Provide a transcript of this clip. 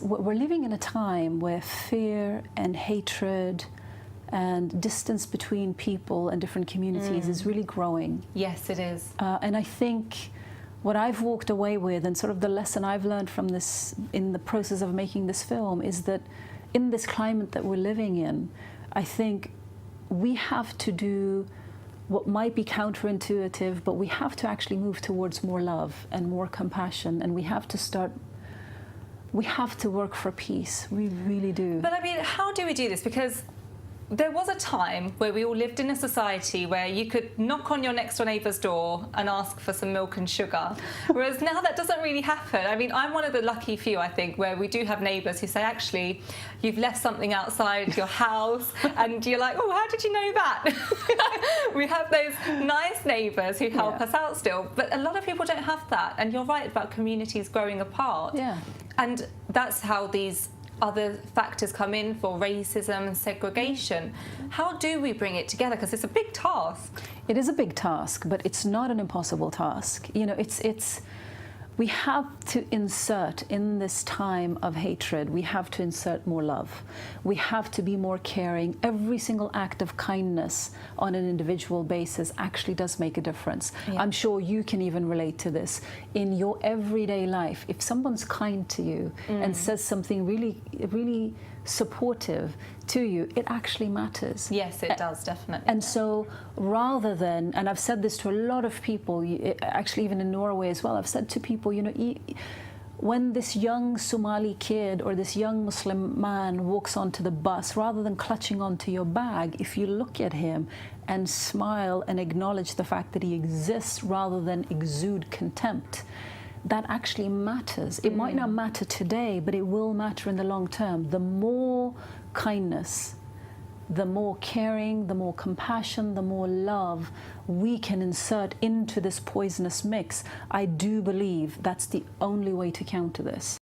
we're living in a time where fear and hatred and distance between people and different communities is really growing. Yes, it is. And I think what I've walked away with, and sort of the lesson I've learned from this in the process of making this film, is that in this climate that we're living in, I think we have to do what might be counterintuitive, but we have to actually move towards more love and more compassion, and we have to work for peace. We really do. But I mean, how do we do this? Because there was a time where we all lived in a society where you could knock on your next door neighbour's door and ask for some milk and sugar, whereas now that doesn't really happen. I mean, I'm one of the lucky few, I think, where we do have neighbours who say, actually, you've left something outside your house, and you're like, oh, how did you know that? We have those nice neighbours who help us out still, but a lot of people don't have that, and you're right about communities growing apart. Yeah. And that's how these other factors come in for racism and segregation. How do we bring it together? Because it's a big task. It is a big task, but it's not an impossible task. You know, we have to insert, in this time of hatred, we have to insert more love. We have to be more caring. Every single act of kindness on an individual basis actually does make a difference. Yeah. I'm sure you can even relate to this. In your everyday life, if someone's kind to you and says something really, really supportive to you, it actually matters. Yes, it does, definitely. And so rather than, and I've said this to a lot of people, actually even in Norway as well, I've said to people, you know, when this young Somali kid or this young Muslim man walks onto the bus, rather than clutching onto your bag, if you look at him and smile and acknowledge the fact that he exists rather than exude contempt, that actually matters. It might not matter today, but it will matter in the long term. The more kindness, the more caring, the more compassion, the more love we can insert into this poisonous mix, I do believe that's the only way to counter this.